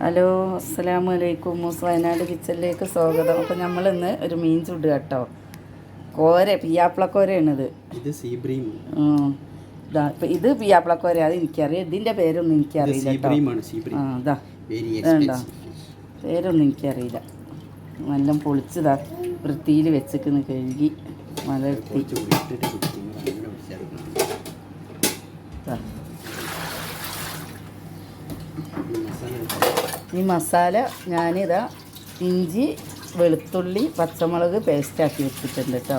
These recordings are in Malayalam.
ഹലോ, അസ്സലാമു അലൈക്കും. വയനാട് കിച്ചണിലേക്ക് സ്വാഗതം. അപ്പോൾ നമ്മളിന്ന് ഒരു മീൻ ചുടുക കേട്ടോ. പിയാപ്പിളക്കോരയാണിത്. ഇത് പിയാപ്പിളക്കോര, അത് എനിക്കറിയാം. ഇതിൻ്റെ പേരൊന്നും എനിക്കറിയില്ല കേട്ടോ. ഇതാ വേണ്ട, പേരൊന്നും എനിക്കറിയില്ല. നല്ല പൊളിച്ചതാ, വൃത്തിയിൽ വെച്ചിരിക്കുന്നു, കഴുകി മലർത്തി. ഈ മസാല ഞാനിതാ ഇഞ്ചി, വെളുത്തുള്ളി, പച്ചമുളക് പേസ്റ്റാക്കി വെച്ചിട്ടുണ്ട് കേട്ടോ.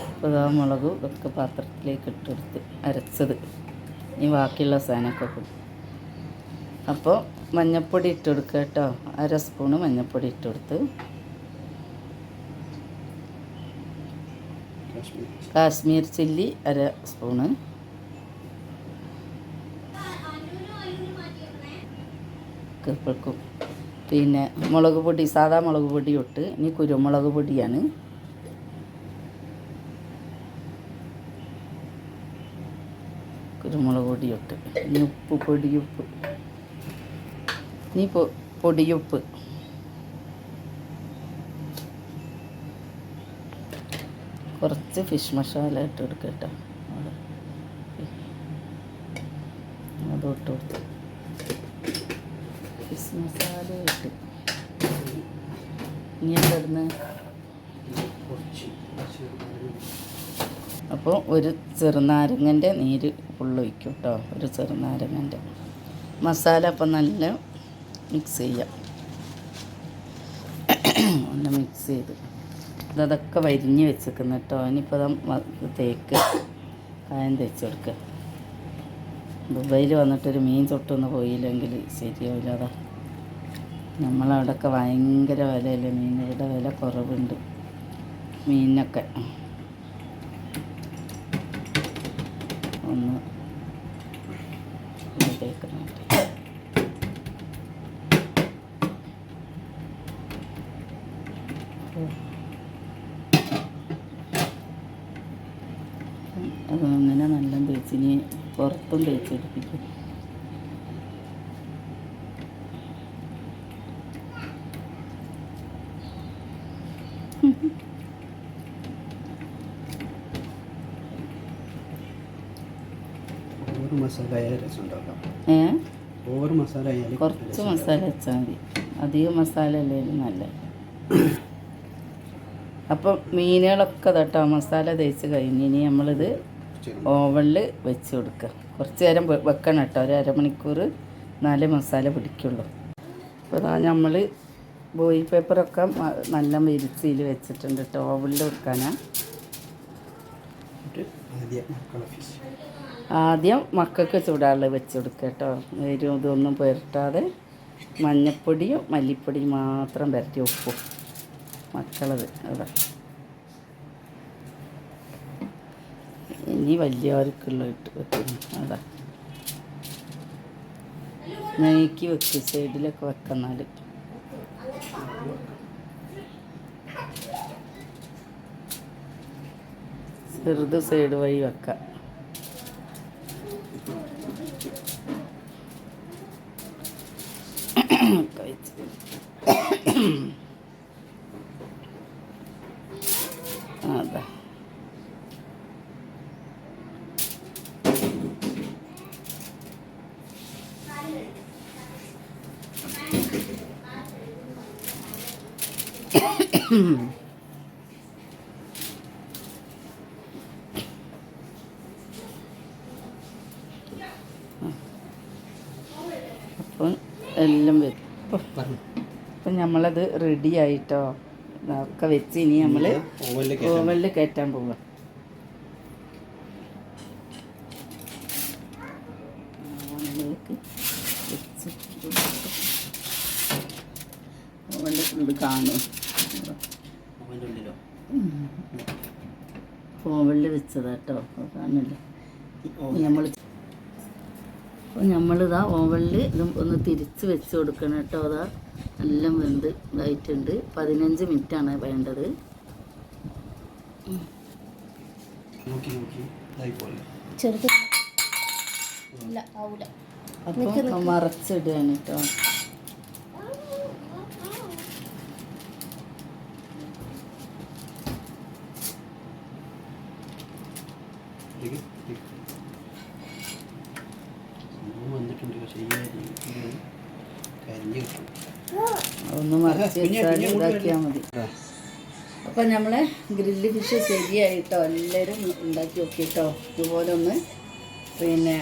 അപ്പോൾ ഇതാ മുളക് ഇതൊക്കെ പാത്രത്തിലേക്ക് ഇട്ടെടുത്ത് അരച്ചത്. ഈ ബാക്കിയുള്ള സാധനമൊക്കെ കൊടുക്കും. അപ്പോൾ മഞ്ഞൾപ്പൊടി ഇട്ടെടുക്കുക കേട്ടോ. 1/2 സ്പൂണ് മഞ്ഞൾപ്പൊടി ഇട്ടെടുത്ത്. Kashmir chilli 1/2 spoon. പിന്നെ മുളക് പൊടി, സാധാ മുളക് പൊടി ഇട്ട്. ഇനി കുരുമുളക് പൊടിയാണ്. കുരുമുളക് പൊടി ഇട്ട്. ഇനി പൊടിയുപ്പ്. ഇനി പൊടിയുപ്പ്. കുറച്ച് ഫിഷ് മസാല ഇട്ട് കൊടുക്കുക കേട്ടോ. അത് ഇട്ട് കൊടുത്ത് ഫിഷ് മസാല ഇട്ട്. ഇനി എന്തായിരുന്നു? അപ്പോൾ ഒരു ചെറുനാരങ്ങൻ്റെ നീര് ഫുള്ളൊഴിക്കും കേട്ടോ. ഒരു ചെറുനാരങ്ങൻ്റെ മസാല. അപ്പം നല്ല മിക്സ് ചെയ്യാം. ഒന്ന് മിക്സ് ചെയ്ത് ഇതൊക്കെ വരിഞ്ഞ് വെച്ചിരിക്കുന്നു കേട്ടോ. ഇനിയിപ്പോൾ തേക്ക് കായം തേച്ച് കൊടുക്കുക. ദുബൈയിൽ വന്നിട്ടൊരു മീൻ ചുട്ടൊന്ന് പോയില്ലെങ്കിൽ ശരിയാവില്ല. അതാ നമ്മളവിടെയൊക്കെ ഭയങ്കര വിലയല്ലേ മീൻ. ഇവിടെ വില കുറവുണ്ട് മീനിനൊക്കെ. ഒന്ന് തേക്കുന്നുണ്ട്. അതങ്ങനെ നല്ല തേച്ചിനി പുറത്തും തേച്ചെടുപ്പിക്കും. കുറച്ച് മസാല വെച്ചാൽ മതി. അധികം മസാല അല്ലെങ്കിലും നല്ല. അപ്പം മീനുകളൊക്കെ തട്ടോ മസാല തേച്ച് കഴിഞ്ഞ് ഇനി നമ്മളിത് ഓവനിൽ വെച്ച് കൊടുക്കുക. കുറച്ച് നേരം വെക്കണം കേട്ടോ. ഒരു അരമണിക്കൂർ, 4 മസാല പിടിക്കുള്ളൂ. അപ്പോൾ അതാ നമ്മൾ ബോയിൽ പേപ്പറൊക്കെ നല്ല വിരിച്ചിൽ വെച്ചിട്ടുണ്ട് കേട്ടോ. ഓവനിൽ വെക്കാനാ. ആദ്യം മക്കൾക്ക് ചൂടാറുള്ളത് വെച്ച് കൊടുക്കുക കേട്ടോ. എരിവും ഇതൊന്നും പുരട്ടാതെ മഞ്ഞപ്പൊടിയും മല്ലിപ്പൊടിയും മാത്രം പുരട്ടി, ഉപ്പും മക്കളത്. അതാ ഇനി വലിയവർക്കുള്ള ഇട്ട് വെക്കുന്നു. അതാ നീക്കി വെക്ക്, സൈഡിലൊക്കെ വെക്കുന്നാൽ. ചെറുത് സൈഡ് വഴി വെക്കാം. അതാ അപ്പം എല്ലാം അപ്പം നമ്മളത് റെഡി ആയിട്ടോ. ഒക്കെ വെച്ച് ഇനി നമ്മൾ ഓവനിൽ കയറ്റാൻ പോവുക. ഓവനിലേക്ക് വെച്ച് ഓവനിൽ ഫുള്ള് കാണും. ഓവനിൽ വെച്ചതാട്ടോ, കാണില്ല നമ്മൾ. അപ്പോൾ നമ്മളിതാ ഓവനിൽ ഇതും ഒന്ന് തിരിച്ച് വെച്ച് കൊടുക്കണം കേട്ടോ. അതാ എല്ലാം വെന്ത് ഇതായിട്ടുണ്ട്. 15 മിനിറ്റാണ് വേണ്ടത്. ചെറുത് ഇല്ല ആവൂല. അപ്പം മറച്ചിടുകയാണ് കേട്ടോ. ഒന്ന് മറിച്ച് വെച്ചാൽ ഇതാക്കിയാൽ മതി. അപ്പം നമ്മളെ ഗ്രില്ല് ഫിഷ് ശരിയായിട്ടോ. എല്ലാവരും ഉണ്ടാക്കി നോക്കിയിട്ടോ. ഇതുപോലെ ഒന്ന് പിന്നെ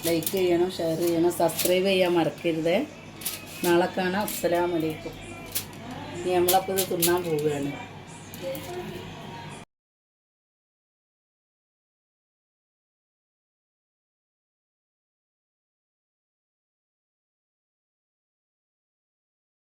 ലൈക്ക് ചെയ്യണം, ഷെയർ ചെയ്യണം, സബ്സ്ക്രൈബ് ചെയ്യാൻ മറക്കരുത്. നാളെ കാണാം. അസ്സലാമു അലൈക്കും. ഇനി നമ്മളപ്പോൾ ഇത് തിന്നാൻ പോവുകയാണ്.